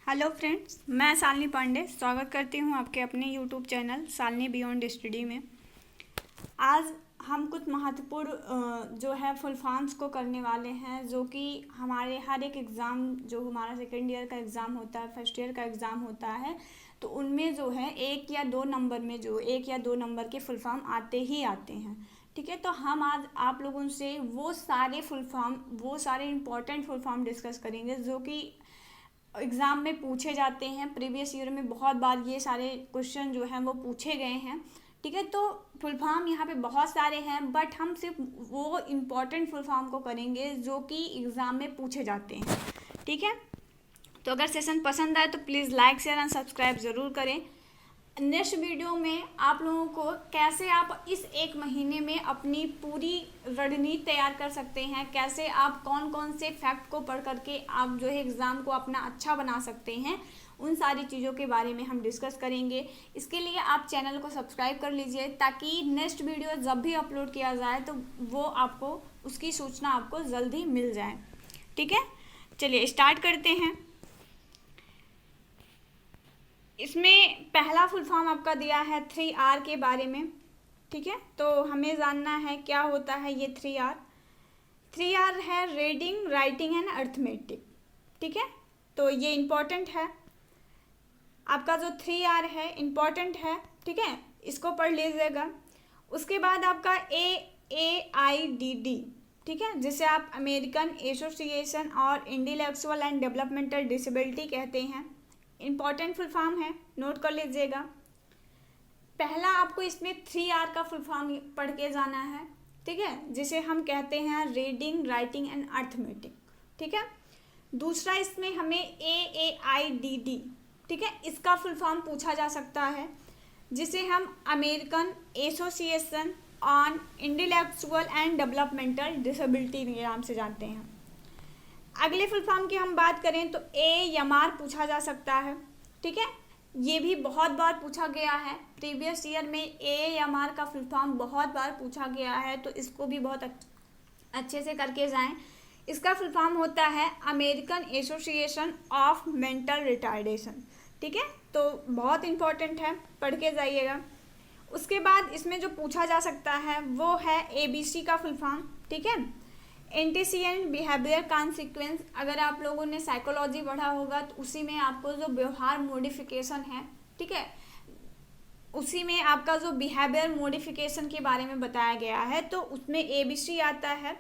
Hello friends, मैं शालिनी पांडे स्वागत करती हूं आपके अपने YouTube channel Shalini beyond study में। आज हम कुछ महत्वपूर्ण जो है फुल फॉर्म्स को करने वाले हैं, जो कि हमारे हर एक एग्ज़ाम, जो हमारा सेकेंड ईयर का एग्ज़ाम होता है, फर्स्ट ईयर का एग्ज़ाम होता है, तो उनमें जो है एक या दो नंबर के फुल फॉर्म आते ही आते हैं। ठीक है, तो हम आज आप लोगों से वो सारे इम्पोर्टेंट फुल फॉर्म डिस्कस करेंगे जो कि एग्ज़ाम में पूछे जाते हैं। प्रीवियस ईयर में बहुत बार ये सारे क्वेश्चन जो हैं वो पूछे गए हैं। ठीक है, तो फुल फॉर्म यहाँ पे बहुत सारे हैं, बट हम सिर्फ वो इम्पॉर्टेंट फुल फॉर्म को करेंगे जो कि एग्ज़ाम में पूछे जाते हैं। ठीक है, तो अगर सेशन पसंद आए तो please like share and subscribe ज़रूर करें। नेक्स्ट वीडियो में आप लोगों को कैसे आप इस एक महीने में अपनी पूरी रणनीति तैयार कर सकते हैं, कैसे आप कौन कौन से फैक्ट को पढ़ करके आप जो है एग्ज़ाम को अपना अच्छा बना सकते हैं, उन सारी चीज़ों के बारे में हम डिस्कस करेंगे। इसके लिए आप चैनल को सब्सक्राइब कर लीजिए ताकि नेक्स्ट वीडियो जब भी अपलोड किया जाए तो वो आपको उसकी सूचना आपको जल्दी मिल जाए। ठीक है, चलिए स्टार्ट करते हैं। इसमें पहला फुल फॉर्म आपका दिया है 3R के बारे में। ठीक है, तो हमें जानना है क्या होता है ये 3R। 3R है रीडिंग, राइटिंग एंड अर्थमेटिक। ठीक है, तो ये इम्पोर्टेंट है, आपका जो 3R है इम्पोर्टेंट है। ठीक है, इसको पढ़ लीजिएगा। उसके बाद आपका AAIDD, ठीक है, जिसे आप अमेरिकन एसोसिएशन और इंटेलेक्चुअल एंड डेवलपमेंटल डिसेबिलिटी कहते हैं। इम्पॉर्टेंट फुल फॉर्म है, नोट कर लीजिएगा। पहला आपको इसमें 3R का फुल फॉर्म पढ़ के जाना है। ठीक है, जिसे हम कहते हैं रीडिंग, राइटिंग एंड अर्थमेटिक। ठीक है, दूसरा इसमें हमें AAIDD, ठीक है, इसका फुल फॉर्म पूछा जा सकता है, जिसे हम American association on intellectual and developmental disability के नाम से जानते हैं। अगले फुल फॉर्म की हम बात करें तो AMR पूछा जा सकता है। ठीक है, ये भी बहुत बार पूछा गया है, प्रीवियस ईयर में AMR का फुल फॉर्म बहुत बार पूछा गया है, तो इसको भी बहुत अच्छे से करके जाएं। इसका फुल फॉर्म होता है American association of mental retardation. ठीक है, तो बहुत इंपॉर्टेंट है, पढ़ के जाइएगा। उसके बाद इसमें जो पूछा जा सकता है वो है ABC का फुल फॉर्म। ठीक है, एंटीसिडेंट बिहेवियर कॉन्सिक्वेंस। अगर आप लोगों ने साइकोलॉजी पढ़ा होगा तो उसी में आपको जो व्यवहार मॉडिफिकेशन है, ठीक है, उसी में आपका जो बिहेवियर मॉडिफिकेशन के बारे में बताया गया है, तो उसमें ABC आता है।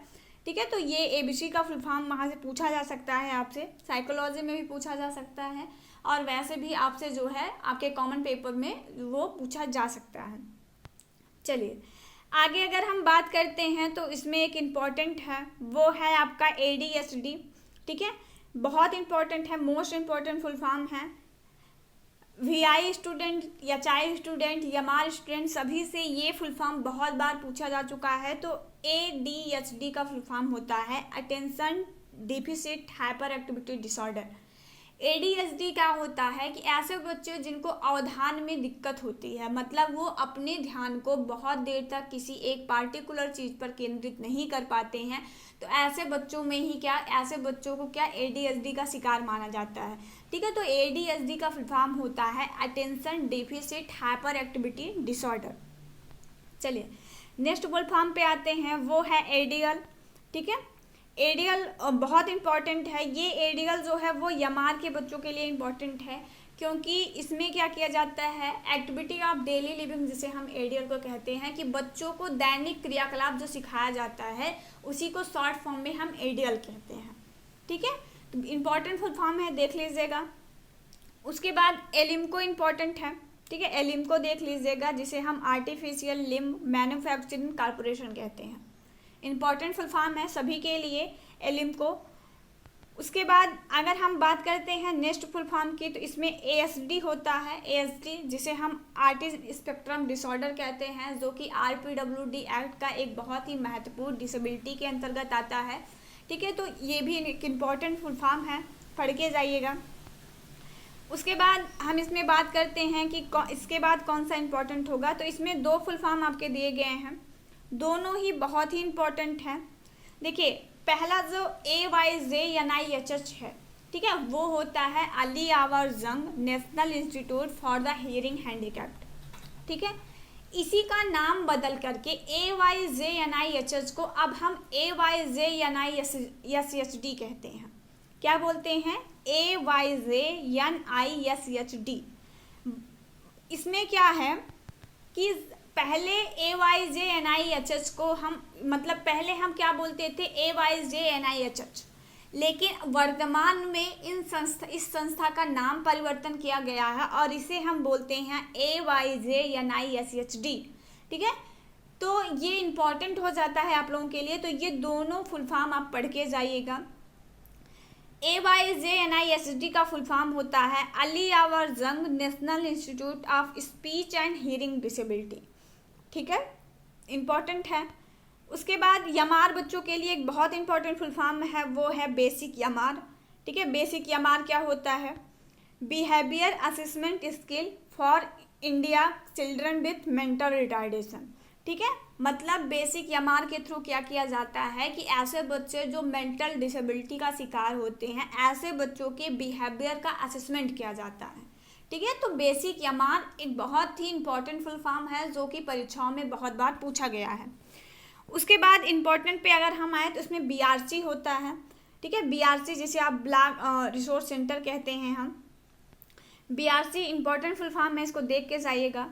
ठीक है, तो ये ABC का फुल फॉर्म वहाँ से पूछा जा सकता है आपसे, साइकोलॉजी में भी पूछा जा सकता है और वैसे भी आपसे जो है आपके कॉमन पेपर में वो पूछा जा सकता है। चलिए आगे अगर हम बात करते हैं तो इसमें एक इम्पॉर्टेंट है, वो है आपका ADHD। ठीक है, बहुत इम्पॉर्टेंट है, मोस्ट इम्पॉर्टेंट फुल फॉर्म है। VI स्टूडेंट या चाइल्ड स्टूडेंट या मार स्टूडेंट सभी से ये फुल फॉर्म बहुत बार पूछा जा चुका है। तो ADHD का फुल फॉर्म होता है attention deficit hyper activity disorder. ADHD क्या होता है कि ऐसे बच्चे जिनको अवधान में दिक्कत होती है, मतलब वो अपने ध्यान को बहुत देर तक किसी एक पार्टिकुलर चीज़ पर केंद्रित नहीं कर पाते हैं, तो ऐसे बच्चों को ADHD का शिकार माना जाता है। ठीक है, तो ADHD का फुल फॉर्म होता है attention deficit hyper activity disorder. चलिए नेक्स्ट फुल फॉर्म पे आते हैं, वो है ADL। ठीक है, ADL बहुत इम्पॉर्टेंट है। ये ADL जो है वो यमार के बच्चों के लिए इम्पॉर्टेंट है, क्योंकि इसमें क्या किया जाता है, एक्टिविटी ऑफ डेली लिविंग जिसे हम ADL को कहते हैं, कि बच्चों को दैनिक क्रियाकलाप जो सिखाया जाता है उसी को शॉर्ट फॉर्म में हम ADL कहते हैं। ठीक है, तो इम्पॉर्टेंट फुल फॉर्म है, देख लीजिएगा। उसके बाद एलिम्को इम्पॉर्टेंट है। ठीक है, एलिम्को देख लीजिएगा, जिसे हम आर्टिफिशियल लिम्ब मैन्युफैक्चरिंग कॉर्पोरेशन कहते हैं। इम्पॉर्टेंट फुल फॉर्म है सभी के लिए एलिम्को। उसके बाद अगर हम बात करते हैं नेक्स्ट फुल फॉर्म की, तो इसमें ASD होता है। ASD जिसे हम आर्टिस्ट स्पेक्ट्रम डिसऑर्डर कहते हैं, जो कि RPWD एक्ट का एक बहुत ही महत्वपूर्ण डिसेबिलिटी के अंतर्गत आता है। ठीक है, तो ये भी एक इम्पॉर्टेंट फुल फॉर्म है, पढ़ के जाइएगा। उसके बाद हम इसमें बात करते हैं कि इसके बाद कौन सा इम्पोर्टेंट होगा, तो इसमें दो फुल फॉर्म आपके दिए गए हैं, दोनों ही बहुत ही इम्पोर्टेंट हैं। देखिए पहला जो AYJ NIHH है, ठीक है, वो होता है अली आवर जंग national institute for the hearing handicapped. ठीक है, इसी का नाम बदल करके AYJNIHH को अब हम AYJNISHD कहते हैं। क्या बोलते हैं? AYJNISHD। इसमें क्या है कि पहले AYJNIHH को हम पहले हम क्या बोलते थे? AYJNIHH, लेकिन वर्तमान में इस संस्था का नाम परिवर्तन किया गया है और इसे हम बोलते हैं AYJNISHD। ठीक है, तो ये इम्पॉर्टेंट हो जाता है आप लोगों के लिए, तो ये दोनों फुल फॉर्म आप पढ़ के जाइएगा। AYJNISHD का फुल फॉर्म होता है अली आवर जंग national institute of speech and hearing disability. ठीक है, इम्पॉर्टेंट है। उसके बाद यमार बच्चों के लिए एक बहुत इंपॉर्टेंट फुल फॉर्म है, वो है बेसिक यमार। ठीक है, बेसिक यमार क्या होता है? Behaviour assessment skill for India children with mental retardation. ठीक है, मतलब बेसिक यमार के थ्रू क्या किया जाता है कि ऐसे बच्चे जो मेंटल डिसेबिलिटी का शिकार होते हैं, ऐसे बच्चों के बिहेवियर का असेसमेंट किया जाता है। ठीक है, तो बेसिक यमार एक बहुत ही इंपॉर्टेंट फुल फॉर्म है जो कि परीक्षाओं में बहुत बार पूछा गया है। उसके बाद इम्पोर्टेंट पे अगर हम आए तो उसमें BRC होता है। ठीक है, BRC जिसे आप ब्लॉक रिसोर्स सेंटर कहते हैं हम। BRC इम्पोर्टेंट फुल फॉर्म है, इसको देख के जाइएगा।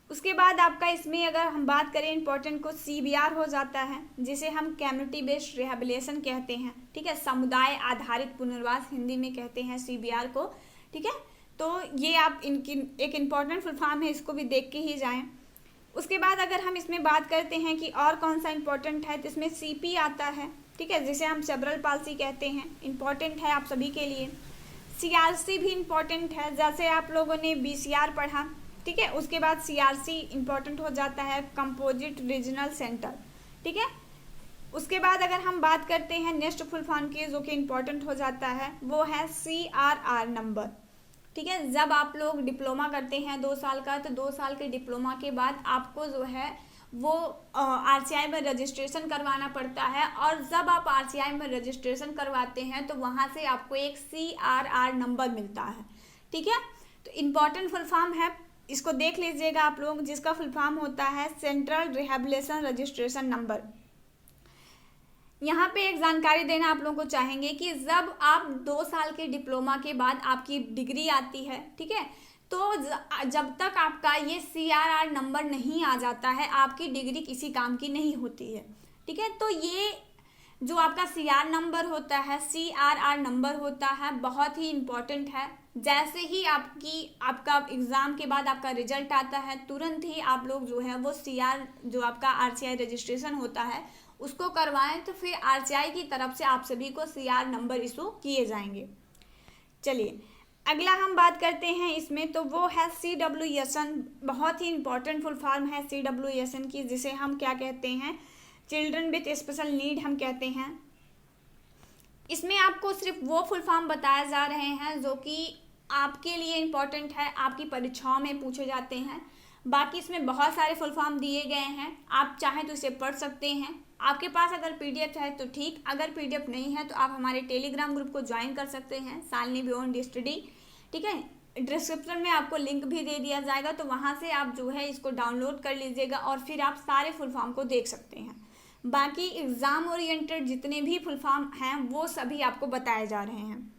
उसके बाद आपका इसमें अगर हम बात करें इम्पोर्टेंट को, CBR हो जाता है, जिसे हम कम्युनिटी बेस्ड रिहेबिलिटेशन कहते हैं। ठीक है, समुदाय आधारित पुनर्वास हिंदी में कहते हैं CBR को। ठीक है, तो ये आप इनकी एक इम्पॉर्टेंट फुल फॉर्म है, इसको भी देख के ही जाएं। उसके बाद अगर हम इसमें बात करते हैं कि और कौन सा इम्पोर्टेंट है, तो इसमें CP आता है। ठीक है, जिसे हम सेरेब्रल पाल्सी कहते हैं, इम्पॉर्टेंट है आप सभी के लिए। CRC भी इम्पॉर्टेंट है, जैसे आप लोगों ने BCR पढ़ा। ठीक है, उसके बाद CRC इम्पॉर्टेंट हो जाता है, कंपोजिट रीजनल सेंटर। ठीक है, उसके बाद अगर हम बात करते हैं नेक्स्ट फुल फॉर्म की जो कि इम्पॉर्टेंट हो जाता है, वो है CRR नंबर। ठीक है, जब आप लोग डिप्लोमा करते हैं 2 साल का, तो 2 साल के डिप्लोमा के बाद आपको जो है वो RCI में रजिस्ट्रेशन करवाना पड़ता है, और जब आप RCI में रजिस्ट्रेशन करवाते हैं तो वहाँ से आपको एक CRR नंबर मिलता है। ठीक है, तो इम्पॉर्टेंट फुल फॉर्म है, इसको देख लीजिएगा आप लोग, जिसका फुल फॉर्म होता है सेंट्रल रिहेबिलिटेशन रजिस्ट्रेशन नंबर। यहाँ पे एक जानकारी देना आप लोगों को चाहेंगे कि जब आप 2 साल के डिप्लोमा के बाद आपकी डिग्री आती है, ठीक है, तो जब तक आपका ये CRR नंबर नहीं आ जाता है, आपकी डिग्री किसी काम की नहीं होती है। ठीक है, तो ये जो आपका CRR नंबर होता है बहुत ही इम्पोर्टेंट है। जैसे ही आपका एग्ज़ाम के बाद आपका रिजल्ट आता है, तुरंत ही आप लोग जो है वो जो आपका RCI रजिस्ट्रेशन होता है उसको करवाएं, तो फिर RCI की तरफ से आप सभी को CR नंबर इशू किए जाएंगे। चलिए अगला हम बात करते हैं इसमें, तो वो है CWSN। बहुत ही इम्पोर्टेंट फुल फॉर्म है CWSN की, जिसे हम क्या कहते हैं, चिल्ड्रन विथ स्पेशल नीड हम कहते हैं। इसमें आपको सिर्फ वो फुल फॉर्म बताए जा रहे हैं जो कि आपके लिए इम्पोर्टेंट है, आपकी परीक्षाओं में पूछे जाते हैं। बाकी इसमें बहुत सारे फुल फॉर्म दिए गए हैं, आप चाहें तो इसे पढ़ सकते हैं। आपके पास अगर PDF है तो ठीक, अगर PDF नहीं है तो आप हमारे टेलीग्राम ग्रुप को ज्वाइन कर सकते हैं, शालिनी बियॉन्ड स्टडी। ठीक है, डिस्क्रिप्शन में आपको लिंक भी दे दिया जाएगा, तो वहाँ से आप जो है इसको डाउनलोड कर लीजिएगा और फिर आप सारे फुल फॉर्म को देख सकते हैं। बाकी एग्ज़ाम ओरिएंटेड जितने भी फुल फॉर्म हैं वो सभी आपको बताए जा रहे हैं।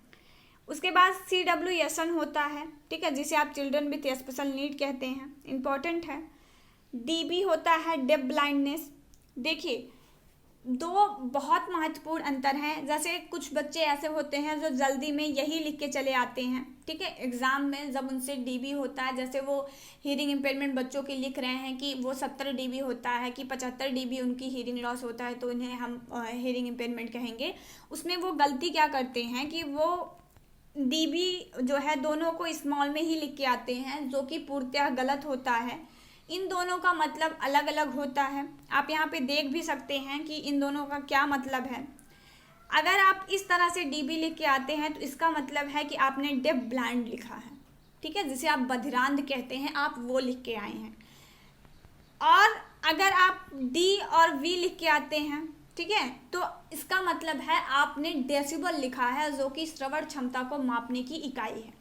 उसके बाद CWSN होता है, ठीक है, जिसे आप चिल्ड्रन विथ स्पेशल नीड कहते हैं, इम्पॉर्टेंट है। DB होता है डेफ ब्लाइंडनेस। देखिए 2 बहुत महत्वपूर्ण अंतर हैं। जैसे कुछ बच्चे ऐसे होते हैं जो जल्दी में यही लिख के चले आते हैं, ठीक है, एग्ज़ाम में जब उनसे DB होता है, जैसे वो हियरिंग इम्पेयरमेंट बच्चों के लिख रहे हैं कि वो 70 DB होता है कि 75 DB उनकी हियरिंग लॉस होता है, तो उन्हें हम हियरिंग इम्पेयरमेंट कहेंगे। उसमें वो गलती क्या करते हैं कि वो DB जो है दोनों को स्मॉल में ही लिख के आते हैं, जो कि पूर्णतः गलत होता है। इन दोनों का मतलब अलग अलग होता है। आप यहाँ पे देख भी सकते हैं कि इन दोनों का क्या मतलब है। अगर आप इस तरह से DB लिख के आते हैं तो इसका मतलब है कि आपने डेफ ब्लाइंड लिखा है, ठीक है, जिसे आप बधिरांध कहते हैं, आप वो लिख के आए हैं। और अगर आप D और V लिख के आते हैं ठीक है, तो इसका मतलब है आपने डेसिबल लिखा है, जो कि श्रवण क्षमता को मापने की इकाई है।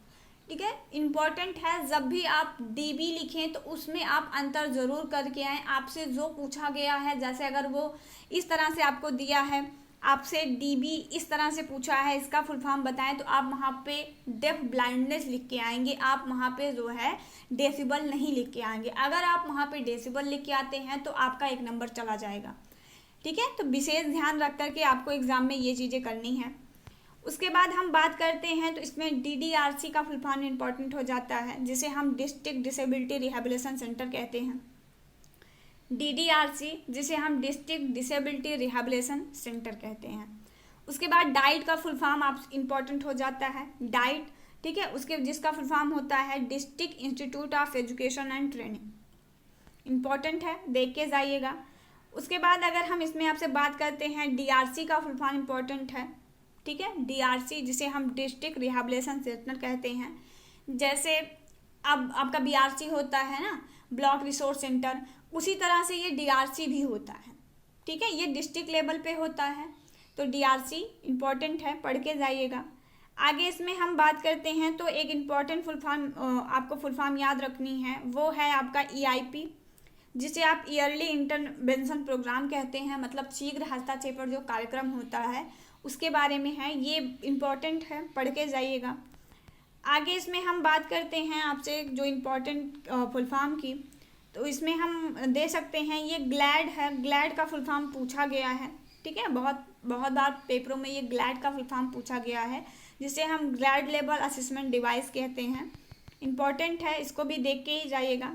ठीक है, इम्पॉर्टेंट है जब भी आप डीबी लिखें तो उसमें आप अंतर जरूर करके आए। आपसे जो पूछा गया है, जैसे अगर वो इस तरह से आपको दिया है, आपसे डीबी इस तरह से पूछा है, इसका फुल फॉर्म बताएं, तो आप वहाँ पे डेफ ब्लाइंडनेस लिख के आएंगे, आप वहाँ पे जो है डेसिबल नहीं लिख के आएंगे। अगर आप वहाँ पे डेसिबल लिख के आते हैं तो आपका 1 नंबर चला जाएगा। ठीक है, तो विशेष ध्यान रख करके आपको एग्जाम में ये चीज़ें करनी है। उसके बाद हम बात करते हैं तो इसमें DDRC का फुल फॉर्म इंपॉर्टेंट हो जाता है, जिसे हम डिस्ट्रिक्ट डिसेबिलिटी रिहेबिलिटेशन सेंटर कहते हैं। DDRC जिसे हम डिस्ट्रिक्ट डिसेबिलिटी रिहेबिलिटेशन सेंटर कहते हैं। उसके बाद डाइट का फुल फॉर्म आप इंपॉर्टेंट हो जाता है, डाइट। ठीक है, उसके जिसका फुल फॉर्म होता है district institute of education and training. Important है, देख के जाइएगा। उसके बाद अगर हम इसमें आपसे बात करते हैं, DRC का फुल फॉर्म इंपॉर्टेंट है। ठीक है, DRC जिसे हम डिस्ट्रिक्ट रिहेबिलिटेशन सेंटर कहते हैं। जैसे अब आपका BRC होता है ना, ब्लॉक रिसोर्स सेंटर, उसी तरह से ये DRC भी होता है। ठीक है, ये डिस्ट्रिक्ट लेवल पे होता है, तो DRC इंपॉर्टेंट है, पढ़ के जाइएगा। आगे इसमें हम बात करते हैं तो एक इम्पॉर्टेंट फुल फॉर्म आपको फुल फॉर्म याद रखनी है, वो है आपका EIP, जिसे आप ईयरली इंटरवेंशन प्रोग्राम कहते हैं, मतलब शीघ्र हस्तक्षेप पर जो कार्यक्रम होता है उसके बारे में है। ये इम्पॉर्टेंट है, पढ़ के जाइएगा। आगे इसमें हम बात करते हैं आपसे जो इम्पॉर्टेंट फुल फॉर्म की, तो इसमें हम दे सकते हैं, ये ग्लैड है, ग्लैड का फुल फॉर्म पूछा गया है। ठीक है, बहुत बार पेपरों में ये ग्लैड का फुल फॉर्म पूछा गया है, जिसे हम ग्लैड लेवल असेसमेंट डिवाइस कहते हैं। इम्पॉर्टेंट है, इसको भी देख के ही जाइएगा।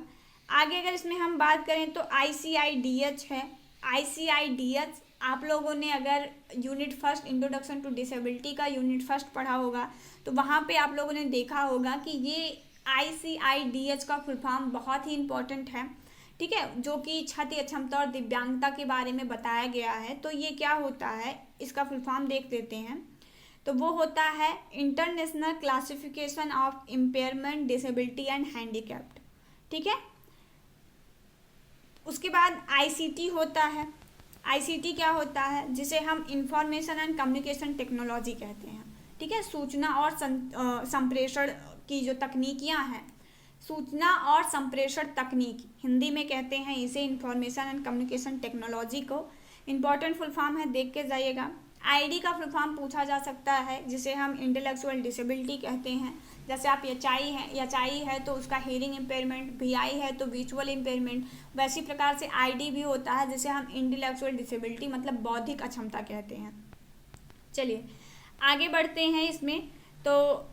आगे अगर इसमें हम बात करें तो ICIDH है। ICIDH आप लोगों ने अगर unit first introduction to disability का यूनिट फर्स्ट पढ़ा होगा तो वहाँ पे आप लोगों ने देखा होगा कि ये ICIDH का फुल फॉर्म बहुत ही इम्पोर्टेंट है। ठीक है, जो कि क्षति अक्षमता और दिव्यांगता के बारे में बताया गया है। तो ये क्या होता है, इसका फुल फॉर्म देख लेते हैं। तो वो होता है international classification of impairment, disability and handicapped. ठीक है, उसके बाद ICT होता है। ICT क्या होता है, जिसे हम इंफॉर्मेशन एंड कम्युनिकेशन टेक्नोलॉजी कहते हैं। ठीक है, सूचना और संप्रेषण की जो तकनीकियां हैं, सूचना और संप्रेषण तकनीक हिंदी में कहते हैं इसे इंफॉर्मेशन एंड कम्युनिकेशन टेक्नोलॉजी को। इम्पॉर्टेंट फुल फॉर्म है, देख के जाइएगा। ID का फुल फॉर्म पूछा जा सकता है, जिसे हम इंटेलेक्चुअल डिसेबिलिटी कहते हैं। जैसे आप HI है तो उसका हियरिंग इम्पेयरमेंट, VI है तो विजुअल इम्पेयरमेंट, वैसी प्रकार से ID भी होता है, जिसे हम इंटेलेक्चुअल डिसेबिलिटी मतलब बौद्धिक अक्षमता कहते हैं। चलिए आगे बढ़ते हैं इसमें। तो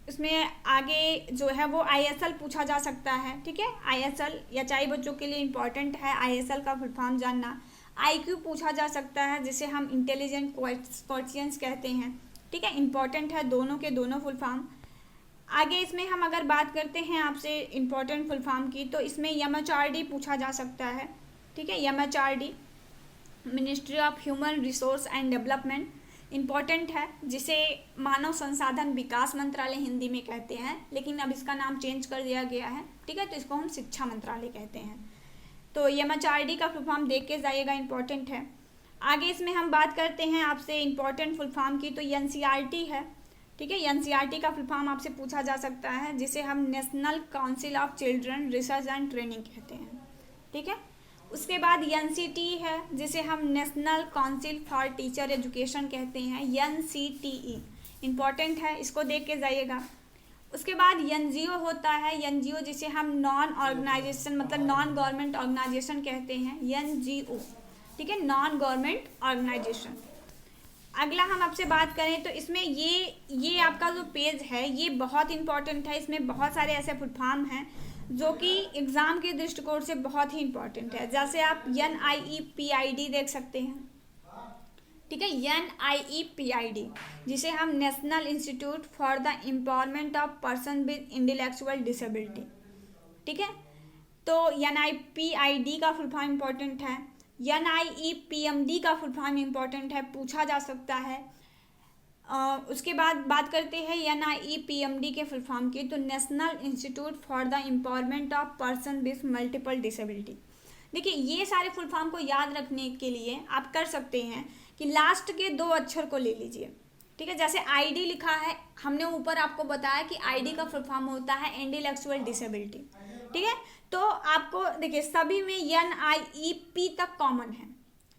इसमें आगे जो है वो ISL पूछा जा सकता है। ठीक है, ISL HI बच्चों के लिए इम्पॉर्टेंट है, ISL का फुल फॉर्म जानना। IQ पूछा जा सकता है, जिसे हम इंटेलिजेंट क्वेश्चंस कहते हैं। ठीक है, इम्पॉर्टेंट है दोनों के दोनों फुल फॉर्म। आगे इसमें हम अगर बात करते हैं आपसे इम्पॉर्टेंट फुल फॉर्म की, तो इसमें MHRD पूछा जा सकता है। ठीक है, MHRD ministry of human resource and development important है, जिसे मानव संसाधन विकास मंत्रालय हिंदी में कहते हैं, लेकिन अब इसका नाम चेंज कर दिया गया है। ठीक है, तो इसको हम शिक्षा मंत्रालय कहते हैं। तो MHRD का फुल फॉर्म देख के जाइएगा, इम्पॉर्टेंट है। आगे इसमें हम बात करते हैं आपसे इम्पॉर्टेंट फुल फॉर्म की, तो NCERT है। ठीक है, NCERT का फुल फॉर्म आपसे पूछा जा सकता है, जिसे हम national council of children research and training कहते हैं। ठीक है, उसके बाद NCT है, जिसे हम national council for teacher education कहते हैं, NCTE इम्पॉर्टेंट है, इसको देख के जाइएगा। उसके बाद NGO होता है, NGO जिसे हम नॉन ऑर्गेनाइजेशन मतलब नॉन गवर्नमेंट ऑर्गेनाइजेशन कहते हैं, NGO। ठीक है, नॉन गवर्नमेंट ऑर्गेनाइजेशन। अगला हम आपसे बात करें तो इसमें ये आपका जो पेज है ये बहुत इंपॉर्टेंट है। इसमें बहुत सारे ऐसे फुल फॉर्म हैं जो कि एग्ज़ाम के दृष्टिकोण से बहुत ही इंपॉर्टेंट है। जैसे आप NIEPID देख सकते हैं। ठीक है, NIEPID जिसे हम national institute for the empowerment of person with intellectual disability. ठीक है, तो NIEPID का फुल फॉर्म इंपॉर्टेंट है। NIEPMD का फुल फॉर्म इंपॉर्टेंट है, पूछा जा सकता है। उसके बाद बात करते हैं NIEPMD के फुल फॉर्म की, तो national institute for the empowerment of person with multiple disability. देखिए ये सारे फुल फॉर्म को याद रखने के लिए आप कर सकते हैं कि लास्ट के 2 अक्षर को ले लीजिए, ठीक है। जैसे आईडी लिखा है, हमने ऊपर आपको बताया कि आईडी का फुल फॉर्म होता है इंटेलेक्चुअल डिसेबिलिटी, ठीक है। तो आपको देखिए सभी में NIEP तक कॉमन है,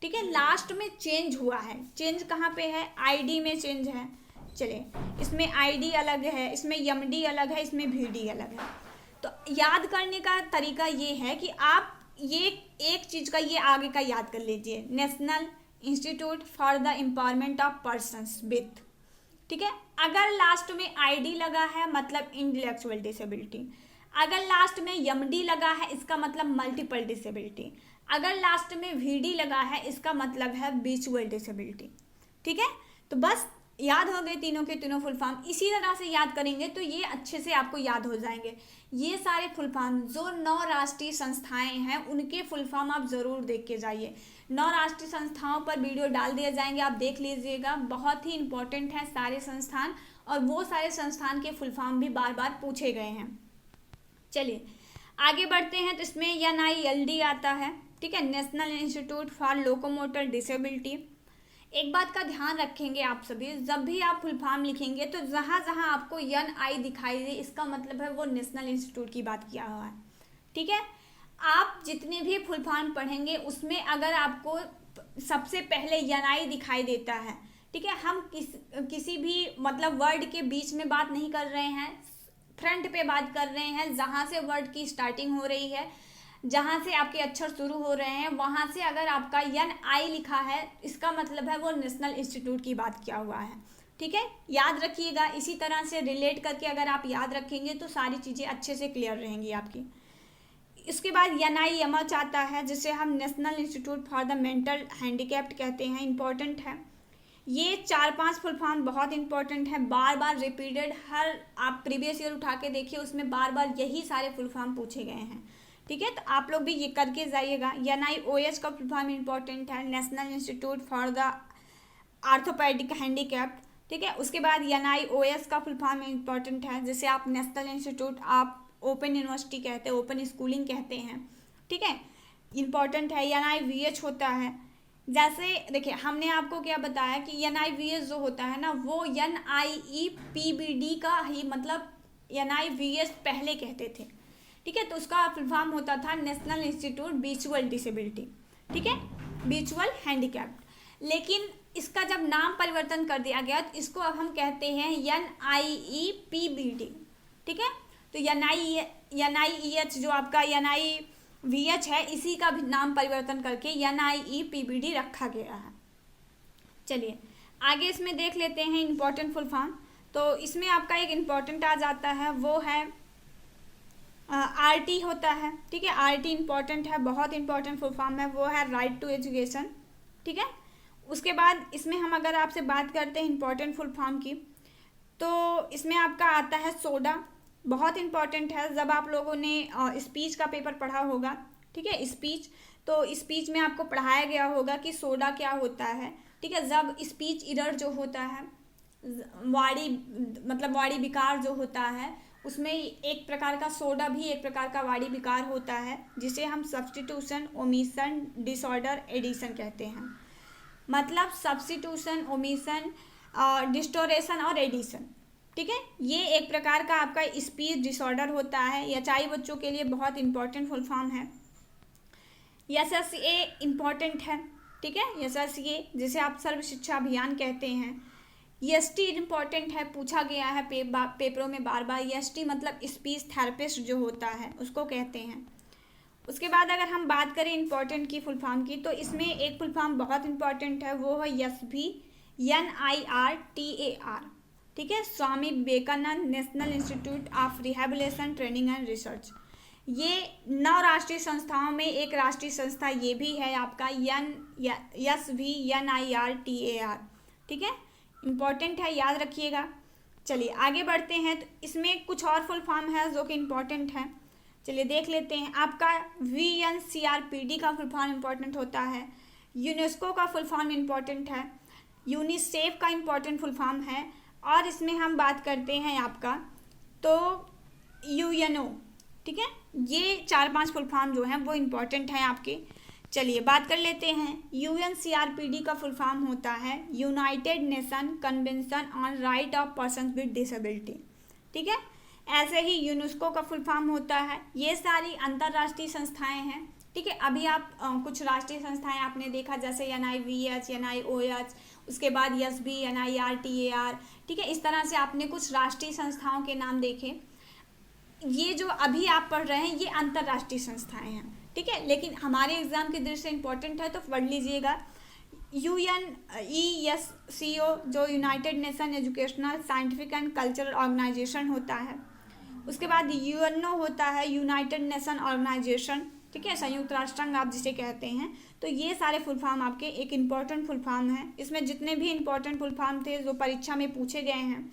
ठीक है। लास्ट में चेंज हुआ है, चेंज कहाँ पे है, आईडी में चेंज है। चलिए इसमें आईडी अलग है, इसमें MD अलग है, इसमें VD अलग है। तो याद करने का तरीका ये है कि आप ये एक चीज़ का ये आगे का याद कर लीजिए, national institute for the empowerment of persons with, ठीक है। अगर लास्ट में आईडी लगा है मतलब इंटेलेक्चुअल डिसेबिलिटी, अगर लास्ट में MD लगा है इसका मतलब मल्टीपल डिसेबिलिटी, अगर लास्ट में VD लगा है इसका मतलब है विजुअल डिसेबिलिटी, ठीक है। तो बस याद हो गए तीनों के तीनों फुल फॉर्म। इसी तरह से याद करेंगे तो ये अच्छे से आपको याद हो जाएंगे। ये सारे फुल फॉर्म जो 9 राष्ट्रीय संस्थाएं हैं उनके फुल फॉर्म आप ज़रूर देख के जाइए। 9 राष्ट्रीय संस्थाओं पर वीडियो डाल दिए जाएंगे, आप देख लीजिएगा। बहुत ही इंपॉर्टेंट है सारे संस्थान, और वो सारे संस्थान के फुल फॉर्म भी बार बार पूछे गए हैं। चलिए आगे बढ़ते हैं। तो इसमें NILD आता है, ठीक है, national institute for locomotor disability. एक बात का ध्यान रखेंगे आप सभी, जब भी आप फुल फॉर्म लिखेंगे तो जहाँ जहाँ आपको NI दिखाई दे इसका मतलब है वो नेशनल इंस्टीट्यूट की बात किया हुआ है, ठीक है। आप जितने भी फुल फॉर्म पढ़ेंगे उसमें अगर आपको सबसे पहले NI दिखाई देता है, ठीक है, हम किसी भी मतलब वर्ड के बीच में बात नहीं कर रहे हैं, फ्रंट पे बात कर रहे हैं, जहाँ से वर्ड की स्टार्टिंग हो रही है, जहाँ से आपके अक्षर शुरू हो रहे हैं, वहाँ से अगर आपका NI लिखा है इसका मतलब है वो नेशनल इंस्टीट्यूट की बात किया हुआ है, ठीक है। याद रखिएगा, इसी तरह से रिलेट करके अगर आप याद रखेंगे तो सारी चीज़ें अच्छे से क्लियर रहेंगी आपकी। इसके बाद NIMH आता है जिसे हम national institute for the mental handicapped कहते हैं, इंपॉर्टेंट है। ये 4-5 फुल फॉर्म बहुत इंपॉर्टेंट है, बार बार रिपीटेड, हर आप प्रीवियस ईयर उठा के देखिए उसमें बार बार यही सारे फुल फॉर्म पूछे गए हैं, ठीक है। तो आप लोग भी ये करके जाइएगा। NIOH का फुल फॉर्म इंपॉर्टेंट है, national institute for the orthopaedic handicapped, ठीक है। उसके बाद NIOS का फुल फॉर्म इंपॉर्टेंट है जिसे आप नेशनल इंस्टीट्यूट आप ओपन यूनिवर्सिटी कहते हैं, ओपन स्कूलिंग कहते हैं, ठीक है, इंपॉर्टेंट है। NIVH होता है, जैसे देखिए हमने आपको क्या बताया कि NIVH जो होता है ना वो NIEPBD का ही मतलब NIVH पहले कहते थे, ठीक है। तो उसका फुल फॉर्म होता था नेशनल इंस्टीट्यूट विजुअल डिसेबिलिटी, ठीक है, विजुअल हैंडीकैप्ड। लेकिन इसका जब नाम परिवर्तन कर दिया गया तो इसको अब हम कहते हैं NIEPBD, ठीक है। तो NIEH जो आपका NIVH है इसी का भी नाम परिवर्तन करके NIEPBD रखा गया है। चलिए आगे इसमें देख लेते हैं इम्पोर्टेंट फुल फॉर्म। तो इसमें आपका एक इम्पोर्टेंट आ जाता है, वो है RT होता है, ठीक है। RT इम्पॉर्टेंट है, बहुत इंपॉर्टेंट फुल फॉर्म है, वो है राइट टू एजुकेशन, ठीक है। उसके बाद इसमें हम अगर आपसे बात करते हैं इम्पॉर्टेंट फुल फॉर्म की, तो इसमें आपका आता है सोडा, बहुत इंपॉर्टेंट है। जब आप लोगों ने स्पीच का पेपर पढ़ा होगा, ठीक है, स्पीच, तो स्पीच में आपको पढ़ाया गया होगा कि सोडा क्या होता है, ठीक है। जब स्पीच एरर जो होता है, वाणी विकार जो होता है, उसमें एक प्रकार का सोडा भी एक प्रकार का वाणी विकार होता है जिसे हम सब्स्टिट्यूशन, ओमिशन, डिसऑर्डर, एडिशन कहते हैं। मतलब सब्स्टिट्यूशन, ओमिशन, डिस्टोरेशन और एडिशन, ठीक है, ये एक प्रकार का आपका स्पीच डिसऑर्डर होता है। एचआई बच्चों के लिए बहुत इंपॉर्टेंट फुल फॉर्म है। SSA इम्पॉर्टेंट है, ठीक है, SSA जिसे आप सर्व शिक्षा अभियान कहते हैं। EST इम्पॉर्टेंट है, पूछा गया है पेपरों में बार बार। EST मतलब स्पीच थेरेपिस्ट जो होता है उसको कहते हैं। उसके बाद अगर हम बात करें इम्पॉर्टेंट की फुल फॉर्म की, तो इसमें एक फुल फॉर्म बहुत इंपॉर्टेंट है, वो है SB NIRTAR, ठीक है, Swami Vivekananda national institute of rehabilitation training and research. ये 9 राष्ट्रीय संस्थाओं में एक राष्ट्रीय संस्था ये भी है आपका SB NIRTAR, ठीक है, इम्पॉर्टेंट है, याद रखिएगा। चलिए आगे बढ़ते हैं। तो इसमें कुछ और फुल फॉर्म है जो कि इम्पॉर्टेंट है, चलिए देख लेते हैं। आपका VNCRPD का फुल फॉर्म इम्पॉर्टेंट होता है, यूनेस्को का फुल फॉर्म इम्पॉर्टेंट है, यूनिसेफ का इम्पॉर्टेंट फुल फॉर्म है। और इसमें हम बात करते हैं आपका तो UNO, ठीक है, ये 4-5 फुल फॉर्म जो हैं वो इम्पोर्टेंट हैं आपके। चलिए बात कर लेते हैं। UNCRPD का फुल फॉर्म होता है United nation convention on right of person with disability. ठीक है, ऐसे ही यूनेस्को का फुल फॉर्म होता है। ये सारी अंतर्राष्ट्रीय संस्थाएं हैं। ठीक है, अभी आप कुछ राष्ट्रीय संस्थाएं आपने देखा जैसे NIVH, NIOH, उसके बाद SB, NIRTAR। ठीक है, इस तरह से आपने कुछ राष्ट्रीय संस्थाओं के नाम देखे। ये जो अभी आप पढ़ रहे हैं ये अंतर्राष्ट्रीय संस्थाएं हैं। ठीक है, लेकिन हमारे एग्जाम की दृष्टि से इम्पोर्टेंट है तो पढ़ लीजिएगा। UNESCO जो United Nation Educational Scientific and Cultural Organization होता है। उसके बाद UNO होता है यूनाइटेड नेशन ऑर्गेनाइजेशन। ठीक है, संयुक्त राष्ट्र संघ आप जिसे कहते हैं। तो ये सारे फुल फॉर्म आपके एक इम्पॉर्टेंट फुल फॉर्म है। इसमें जितने भी इम्पॉर्टेंट फुल फॉर्म थे जो परीक्षा में पूछे गए हैं।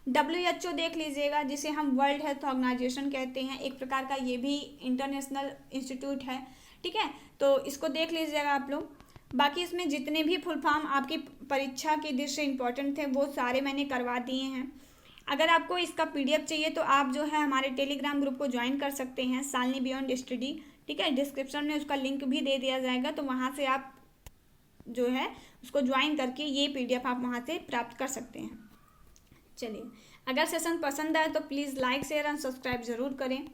WHO देख लीजिएगा, जिसे हम वर्ल्ड हेल्थ ऑर्गेनाइजेशन कहते हैं, एक प्रकार का ये भी इंटरनेशनल इंस्टीट्यूट है। ठीक है, तो इसको देख लीजिएगा आप लोग। बाकी इसमें जितने भी फुल फॉर्म आपकी परीक्षा की दृष्टि से इम्पोर्टेंट थे वो सारे मैंने करवा दिए हैं। अगर आपको इसका PDF चाहिए तो आप जो है हमारे टेलीग्राम ग्रुप को ज्वाइन कर सकते हैं, शालिनी बियॉन्ड स्टडी। ठीक है, डिस्क्रिप्शन में उसका लिंक भी दे दिया जाएगा, तो वहाँ से आप जो है उसको ज्वाइन करके ये PDF आप वहाँ से प्राप्त कर सकते हैं। चलिए, अगर सेशन पसंद आए तो please like share and subscribe ज़रूर करें।